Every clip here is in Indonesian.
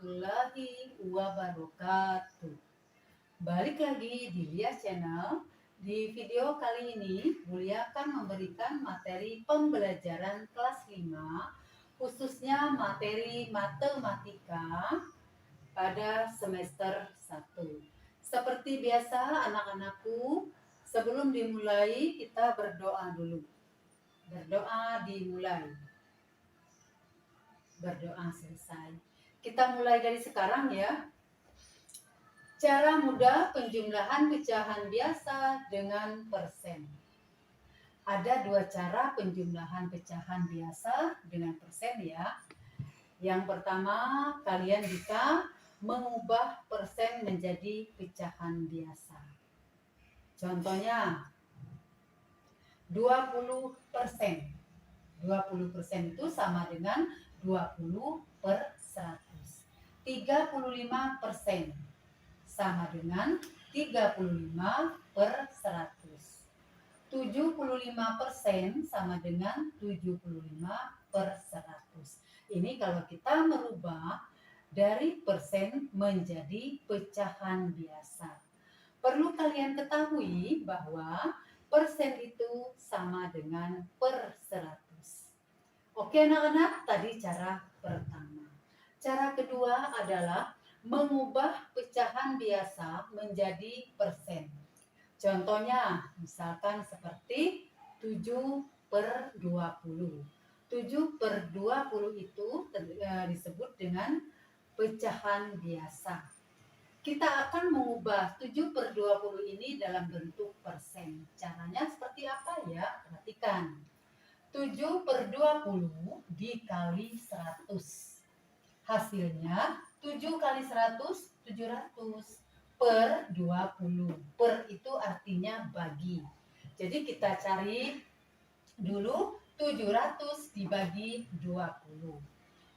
warahmatullahi wabarakatuh. Balik lagi di Lia Channel. Di video kali ini, Mulia akan memberikan materi pembelajaran kelas 5, khususnya materi matematika pada semester 1. Seperti biasa anak-anakku, sebelum dimulai kita berdoa dulu. Berdoa dimulai. Berdoa selesai. Kita mulai dari sekarang ya. Cara mudah penjumlahan pecahan biasa dengan persen. Ada dua cara penjumlahan pecahan biasa dengan persen ya. Yang pertama, kalian bisa mengubah persen menjadi pecahan biasa. Contohnya, 20%. 20% itu sama dengan 20/100. 35% sama dengan 35/100. 75% sama dengan 75/100. Ini kalau kita merubah dari persen menjadi pecahan biasa. Perlu kalian ketahui bahwa persen itu sama dengan per 100. Oke anak-anak, tadi cara pertama. Cara kedua adalah mengubah pecahan biasa menjadi persen. Contohnya, misalkan seperti 7/20. 7/20 itu disebut dengan pecahan biasa. Kita akan mengubah 7/20 ini dalam bentuk persen. Caranya seperti apa ya? Perhatikan. 7/20 dikali 100. Hasilnya 7 kali 100, 700 per 20. Per itu artinya bagi. Jadi kita cari dulu 700 dibagi 20.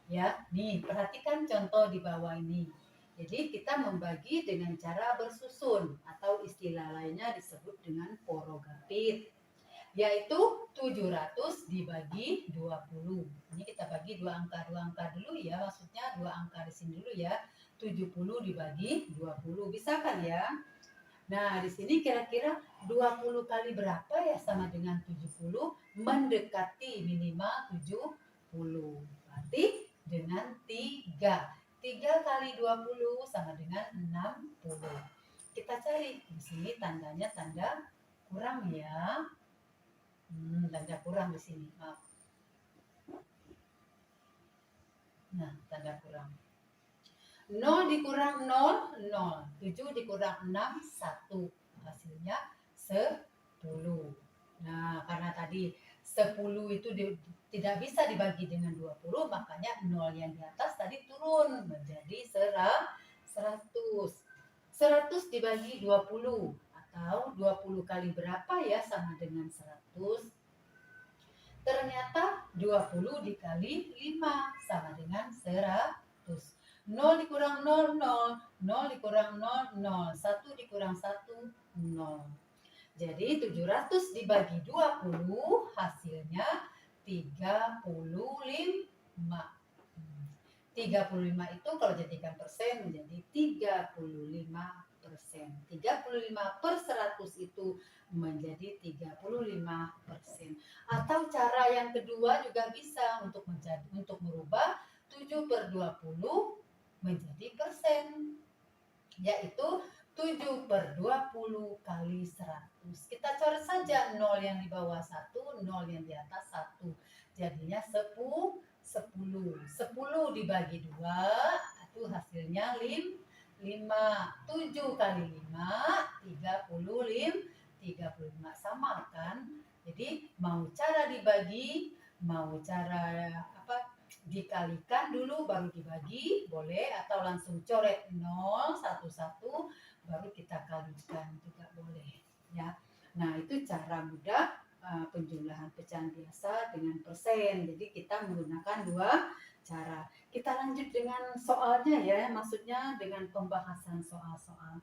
Ya, nih perhatikan contoh di bawah ini. Jadi kita membagi dengan cara bersusun atau istilah lainnya disebut dengan porogapit. Yaitu 700 dibagi 20. Ini kita bagi dua angka dulu ya, maksudnya dua angka di sini dulu ya. 70 dibagi 20. Bisa kan ya? Nah, di sini kira-kira 20 kali berapa ya sama dengan 70? Mendekati minimal 70. Berarti dengan 3. 3 kali 20 sama dengan 60. Kita cari. Di sini tandanya tanda kurang ya. Tanda kurang di sini, maaf. Nah, tanda kurang. 0 dikurang 0, 0. 7 dikurang 6, 1. Hasilnya 10. Nah, karena tadi 10 itu tidak bisa dibagi dengan 20, makanya 0 yang di atas tadi turun menjadi 100. 100 dibagi 20. Atau 20 kali berapa ya sama dengan 100? Ternyata 20 dikali 5 sama dengan 100. 0 dikurang 0, 0. 0 dikurang 0, 0. 1 dikurang 1, 0. Jadi 700 dibagi 20 hasilnya 35. 35 itu kalau jadikan persen menjadi 35%. 35/100 itu menjadi 35%. Atau cara yang kedua juga bisa untuk merubah 7/20 menjadi persen. Yaitu 7/20 kali 100. Kita coret saja 0 yang di bawah 1, 0 yang di atas 1. Jadinya 10. 10 dibagi 2, itu hasilnya 5. 7 kali 5, 35. Sama kan? Jadi mau cara dibagi, mau cara dikalikan dulu baru dibagi, boleh, atau langsung coret 0, 1, baru kita kalikan juga boleh ya. Nah, itu cara mudah penjumlahan pecahan biasa dengan persen. Jadi kita menggunakan dua cara. Kita lanjut dengan soalnya ya, maksudnya dengan pembahasan soal-soal.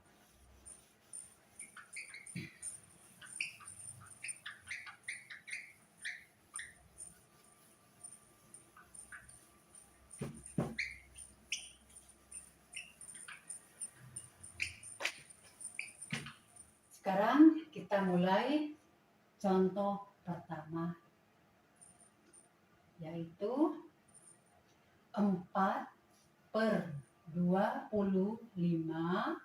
Kita mulai contoh pertama, yaitu 4/25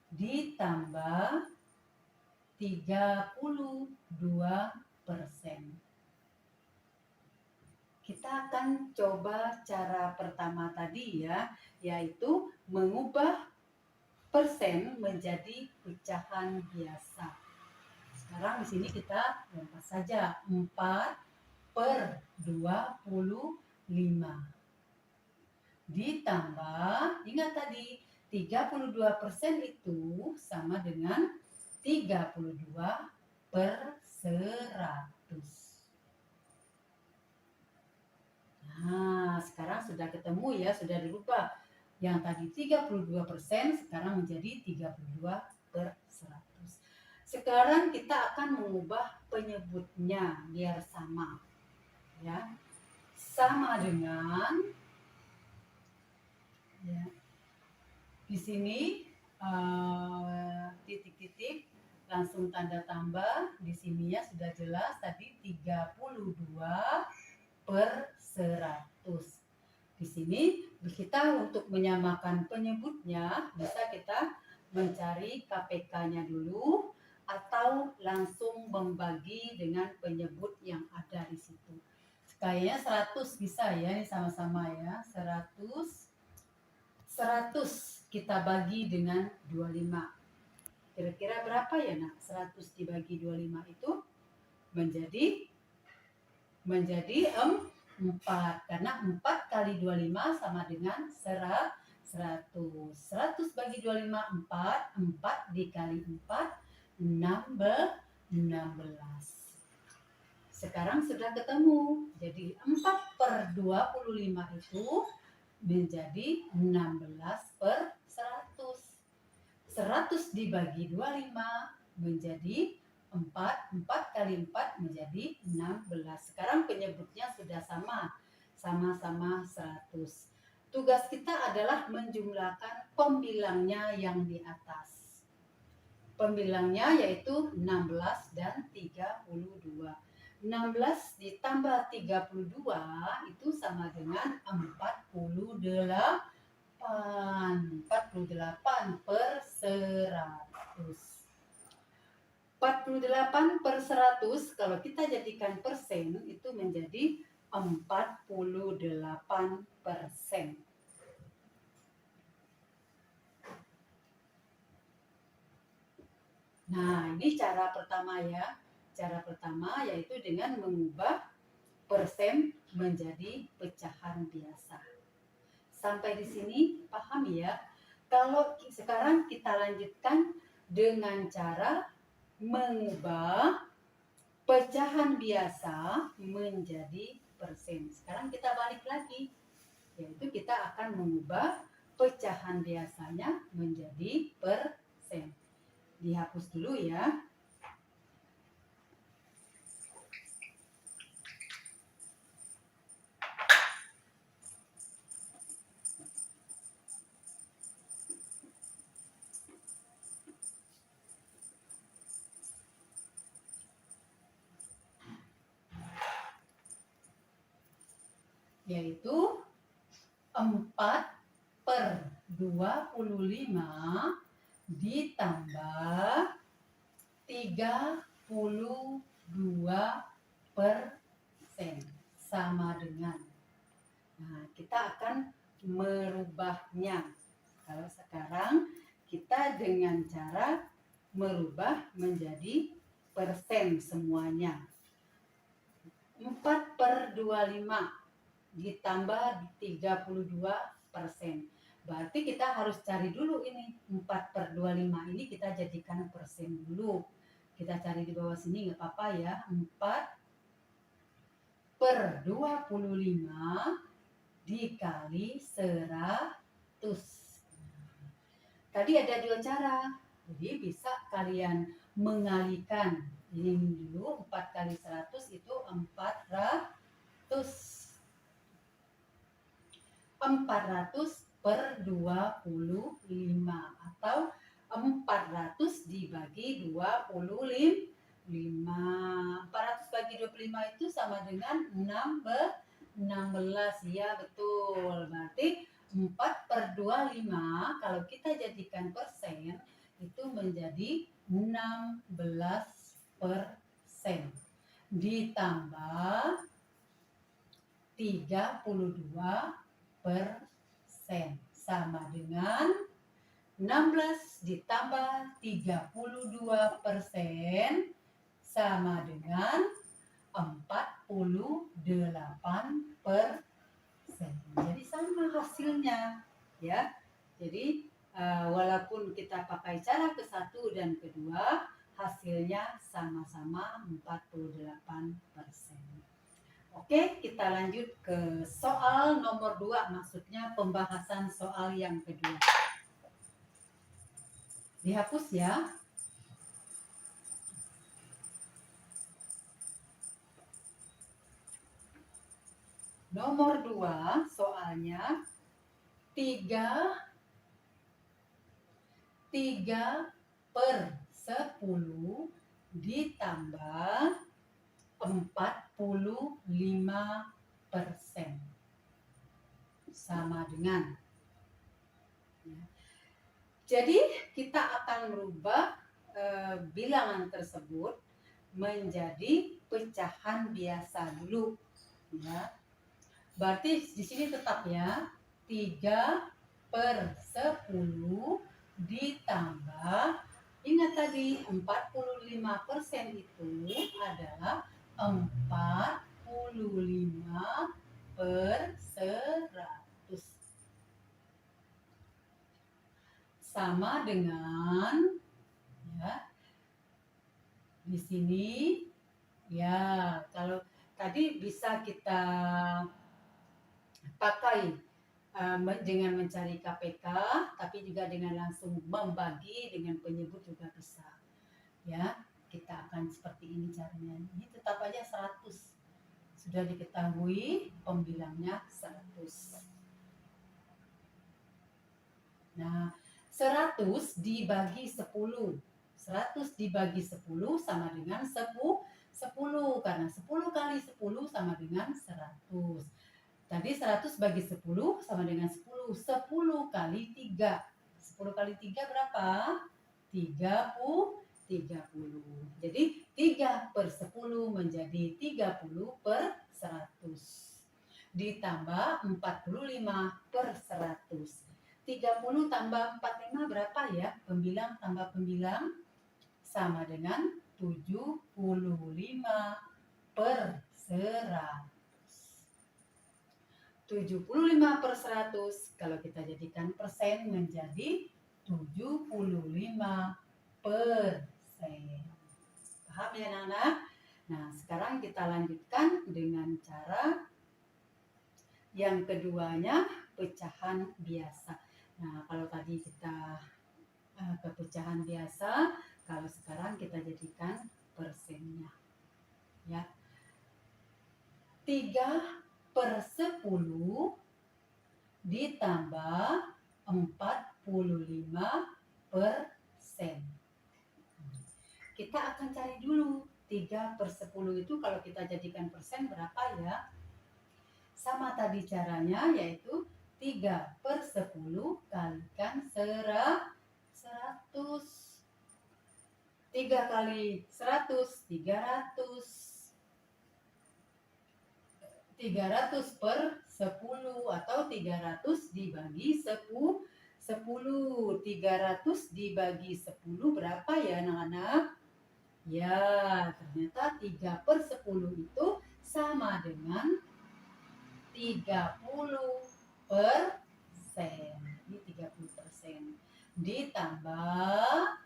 ditambah 32%. Kita akan coba cara pertama tadi ya, yaitu mengubah persen menjadi pecahan biasa. Sekarang di sini kita lompat saja 4/25 ditambah, ingat tadi 32% itu sama dengan 32/100. Nah, sekarang sudah ketemu ya, sudah dirubah. Yang tadi 32% sekarang menjadi 32/100. Sekarang kita akan mengubah penyebutnya biar sama. Ya. Sama dengan ya. Di sini titik-titik langsung tanda tambah. Di sininya sudah jelas tadi 32/100. Di sini kita untuk menyamakan penyebutnya bisa kita mencari KPK-nya dulu atau langsung membagi dengan penyebut yang ada di situ. Kayaknya 100 bisa ya, ini sama-sama ya. 100 kita bagi dengan 25. Kira-kira berapa ya nak? 100 dibagi 25 itu menjadi 4. Karena 4 kali 25 sama dengan 100. 100 bagi 25, 4. 4 dikali 4, 16. Sekarang sudah ketemu. Jadi 4/25 itu menjadi 16/100. 100 dibagi 25 menjadi 4. 4 kali 4 menjadi 16. Sekarang penyebutnya sudah sama. Sama-sama 100. Tugas kita adalah menjumlahkan pembilangnya yang di atas. Pembilangnya yaitu 16 dan 32. 16 ditambah 32 itu sama dengan 48. 48/100. 48/100 kalau kita jadikan persen itu menjadi 48%. Nah, ini cara pertama ya. Cara pertama yaitu dengan mengubah persen menjadi pecahan biasa. Sampai di sini paham ya? Kalau sekarang kita lanjutkan dengan cara mengubah pecahan biasa menjadi persen. Sekarang kita balik lagi, yaitu kita akan mengubah pecahan biasanya menjadi persen. Dihapus dulu ya. Yaitu 4/25 ditambah 32% sama dengan. Nah, kita akan merubahnya. Kalau sekarang kita dengan cara merubah menjadi persen semuanya. 4/25 ditambah 32%. Berarti kita harus cari dulu ini 4/25 ini kita jadikan persen dulu. Kita cari di bawah sini nggak apa-apa ya. 4/25 dikali 100. Tadi ada 2 cara. Jadi bisa kalian mengalikan. Ini dulu 4 kali 100 itu 400. 400/25 atau 400 dibagi 25. 400 bagi 25 itu sama dengan 16. Ya betul. Berarti 4/25 kalau kita jadikan persen itu menjadi 16%. Ditambah 32% sama dengan 16 ditambah 32% sama dengan 48%. Jadi sama hasilnya ya. Jadi walaupun kita pakai cara ke-1 dan kedua, hasilnya sama-sama 48%. Oke, kita lanjut ke soal nomor 2, maksudnya pembahasan soal yang kedua. Dihapus ya. Nomor 2 soalnya 3/10 ditambah 45% sama dengan. Jadi kita akan merubah bilangan tersebut menjadi pecahan biasa dulu ya. Berarti di sini tetap ya 3/10 ditambah, ingat tadi 45% itu adalah 45/100 sama dengan ya di sini ya. Kalau tadi bisa kita pakai dengan mencari KPK, tapi juga dengan langsung membagi dengan penyebut juga bisa ya. Kita akan seperti ini caranya. Ini tetap aja 100, sudah diketahui pembilangnya 100. Nah 100 dibagi 10, 100 dibagi 10 sama dengan 10 karena 10 kali 10 sama dengan 100. Tadi 100 bagi 10 sama dengan 10. 10 kali 3. 10 kali 3 berapa? 30. Jadi 3/10 menjadi 30/100. Ditambah 45/100. 30 tambah 45 berapa ya? Pembilang tambah pembilang sama dengan 75/100. 75/100 kalau kita jadikan persen menjadi 75%. Paham ya anak-anak? Nah sekarang kita lanjutkan dengan cara yang keduanya, pecahan biasa. Nah kalau tadi kita ke pecahan biasa, kalau sekarang kita jadikan persennya ya. 3/10 ditambah 45%. Kita akan cari dulu 3/10 itu kalau kita jadikan persen berapa ya? Sama tadi caranya, yaitu 3/10 kalikan 100. 3 kali 100, 300. 300/10 atau 300 dibagi 10. 300 dibagi 10 berapa ya anak-anak? Ya, ternyata 3/10 itu sama dengan 30%. Ini 30%. Ditambah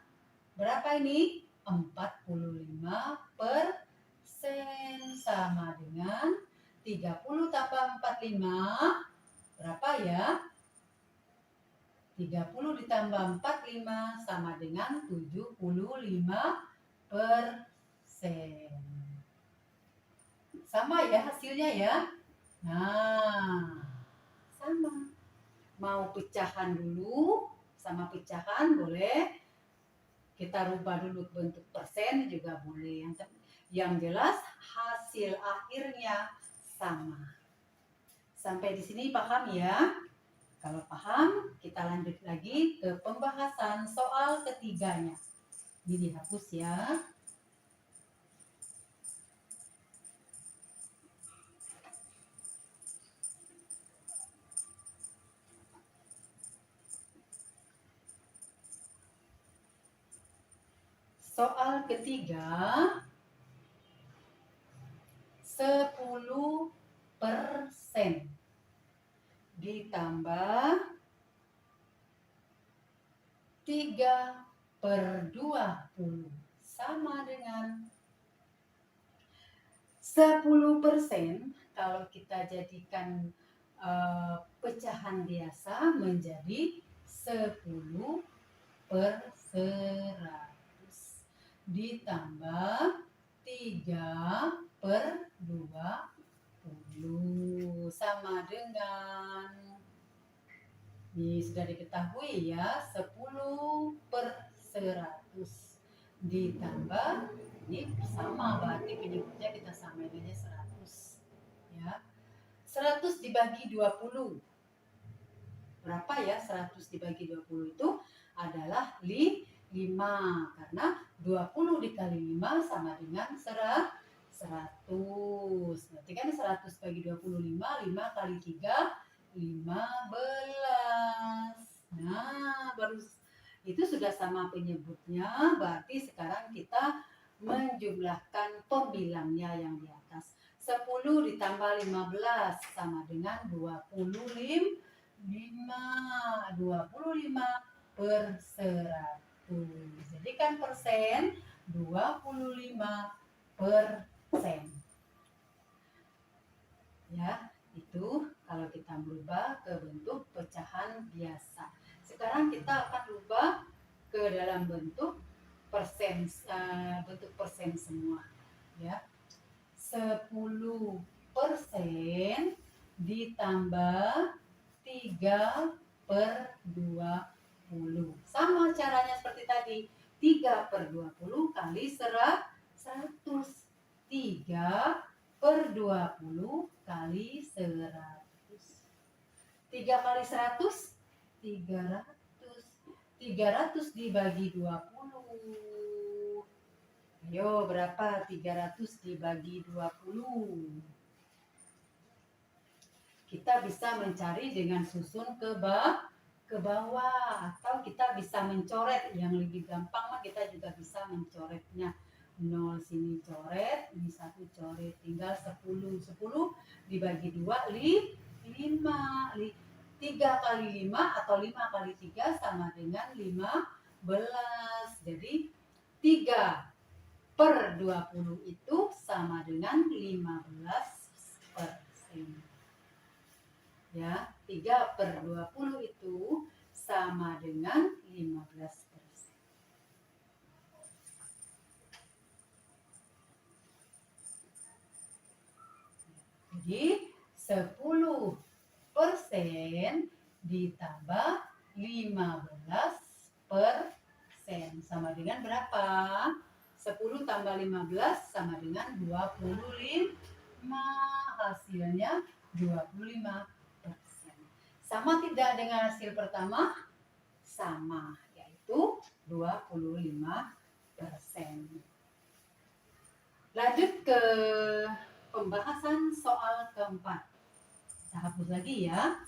berapa ini? 45% sama dengan 30 tambah 45 berapa ya? 30 ditambah 45 sama dengan 75%. Sama ya hasilnya ya? Nah, sama. Mau pecahan dulu sama pecahan boleh, Kita rubah dulu bentuk persen juga boleh. Yang jelas hasil akhirnya sama. Sampai di sini paham ya? Kalau paham, kita lanjut lagi ke pembahasan soal ketiganya. Ini dihapus ya. Soal ketiga, 10% ditambah 3/20 sama dengan 10%. Kalau kita jadikan pecahan biasa menjadi 10/100 ditambah 3/20 sama dengan, ini sudah diketahui ya, 10/100 ditambah, ini sama, berarti penyebutnya kita samain aja 100 ya. 100 dibagi 20 berapa ya? 100 dibagi 20 itu adalah 5, karena 20 dikali 5 sama dengan 100. Berarti kan 100 bagi 25, 5 kali 3, 15. Nah, baru itu sudah sama penyebutnya, berarti sekarang kita menjumlahkan pembilangnya yang di atas. 10 ditambah 15 sama dengan 25. 25/100. Jadi kan persen 25%. Ya, itu kalau kita berubah ke bentuk pecahan biasa. Sekarang kita akan ubah ke dalam bentuk persen, bentuk persen semua. Ya, 10% ditambah 3/20. Sama caranya seperti tadi. 3/20 kali 100. 3/20 kali 100. 3 kali 100, 300. 300 dibagi 20. Ayo, berapa 300 dibagi 20? Kita bisa mencari dengan susun ke bawah, atau kita bisa mencoret. Yang lebih gampang mah kita juga bisa mencoretnya. 0 sini coret, ini 1 coret, tinggal 10. 10 dibagi 2, 5. 3 kali 5 atau 5 kali 3 sama dengan 15. Jadi 3/20 itu sama dengan 15%. Ya, 3/20 itu sama dengan 15%. Jadi 10% ditambah 15% sama dengan berapa? 10 tambah 15 sama dengan 25. Hasilnya 25%. Sama tidak dengan hasil pertama? Sama, yaitu 25%. Lanjut ke pembahasan soal keempat. Kita hapus lagi ya.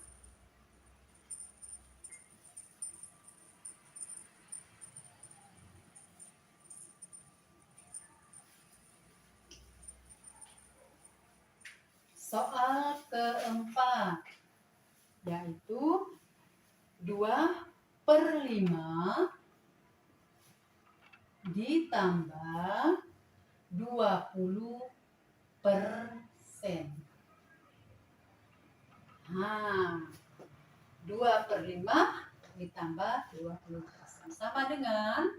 Soal keempat, yaitu 2/5 ditambah 20%. Nah, 2/5 ditambah 20% sama dengan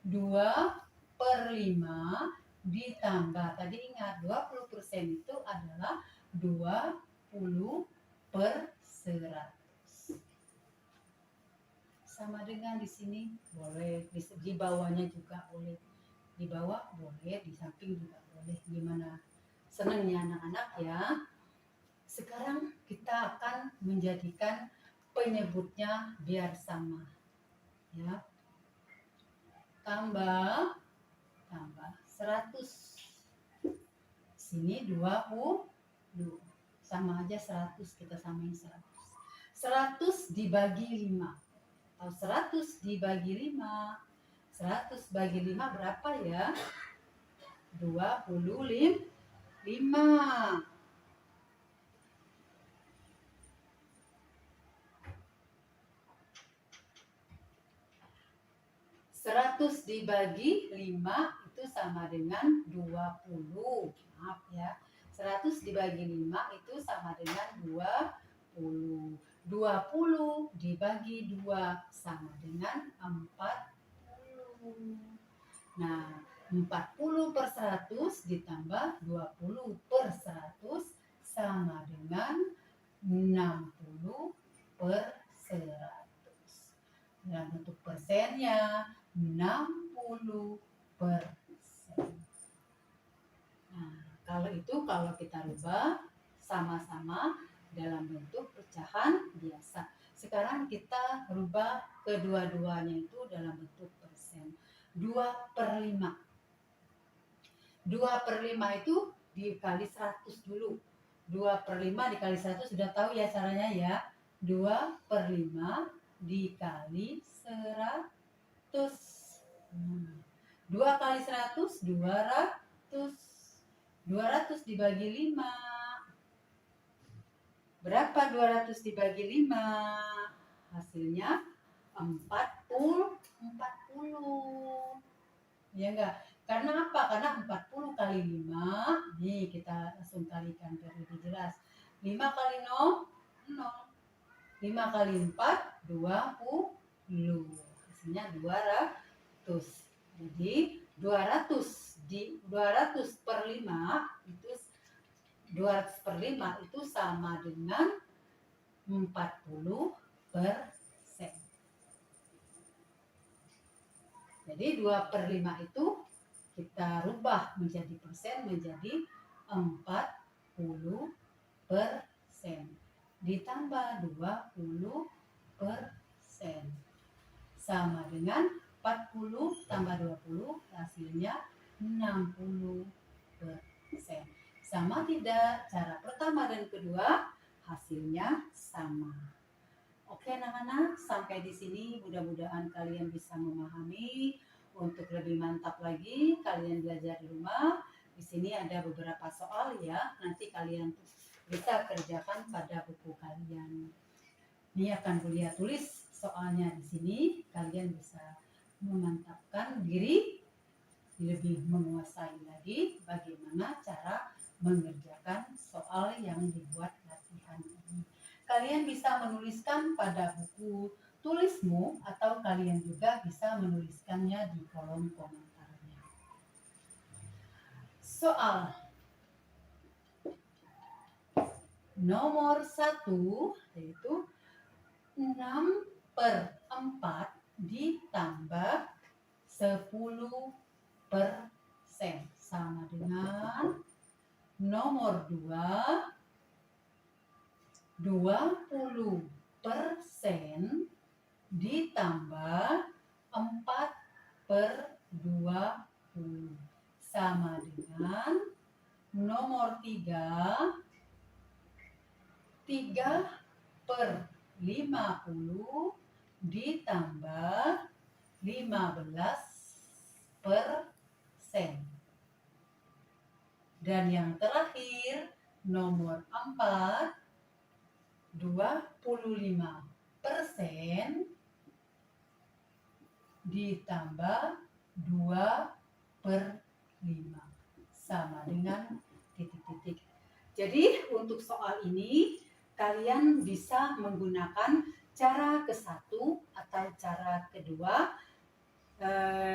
2/5 ditambah, tadi ingat 20% itu adalah 20/100 sama dengan di sini boleh, di bawahnya juga boleh, di bawah boleh, di samping juga boleh, gimana senangnya anak-anak ya. Sekarang kita akan menjadikan penyebutnya biar sama ya. Tambah 100, sini 20, sama aja 100, kita samain 100. 100 dibagi 5, atau 100 dibagi 5, 100 bagi 5 berapa ya? 25. 100 dibagi 5 itu sama dengan 20. Maaf ya. 100 dibagi 5 itu sama dengan 20. 20 dibagi 2 sama dengan 40. Nah, 40 per 100 ditambah 20 per 100 sama dengan 60 per 100. Dan untuk persennya 60%. Nah, kalau kita rubah sama-sama dalam bentuk pecahan biasa. Sekarang kita rubah kedua-duanya itu dalam bentuk persen. 2/5. 2/5 itu dikali 100 dulu. 2/5 dikali 100 sudah tahu ya caranya ya. 2/5 dikali 100. 2 kali 100, 200. 200 dibagi 5. Berapa 200 dibagi 5? Hasilnya 40. Ya enggak? Karena apa? Karena 40 kali 5. Nih kita langsung kalikan biar lebih jelas. 5 kali 0, 0. 5 kali 4, 20. Hasilnya 200. Jadi 200 per 5 itu 200/5 itu sama dengan 40%. Jadi 2/5 itu kita rubah menjadi persen menjadi 40%. Ditambah 20% sama dengan 40 tambah 20 hasilnya 60%. Sama tidak? Cara pertama dan kedua hasilnya sama. Oke anak-anak, sampai di sini mudah-mudahan kalian bisa memahami. Untuk lebih mantap lagi kalian belajar di rumah. Di sini ada beberapa soal ya, nanti kalian bisa kerjakan pada buku kalian. Ini akan kuliah tulis soalnya di sini, kalian bisa memantapkan diri, lebih menguasai lagi bagaimana cara mengerjakan soal yang dibuat latihan ini. Kalian bisa menuliskan pada buku tulismu atau kalian juga bisa menuliskannya di kolom komentarnya. Soal nomor 1 yaitu 6/4 ditambah 10% sama dengan nomor 2 20% ditambah 4/20 sama dengan nomor 3 3/50 ditambah 15%. Dan yang terakhir nomor 4 25% ditambah 2/5 sama dengan titik-titik. Jadi untuk soal ini kalian bisa menggunakan cara ke-1 atau cara kedua,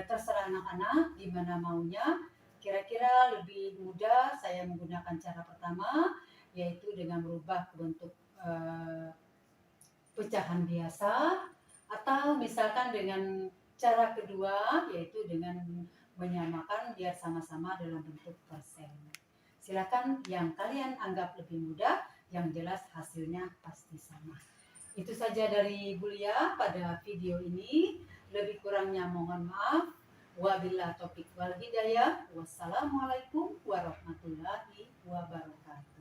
terserah anak-anak gimana maunya. Kira-kira lebih mudah saya menggunakan cara pertama, yaitu dengan merubah ke bentuk pecahan biasa, Atau misalkan dengan cara kedua, yaitu dengan menyamakan biar sama-sama dalam bentuk persen. Silakan yang kalian anggap lebih mudah, yang jelas hasilnya pasti sama. Itu saja dari Bulia pada video ini. Lebih kurangnya mohon maaf. Wabillahi taufiq wal hidayah. Wassalamualaikum warahmatullahi wabarakatuh.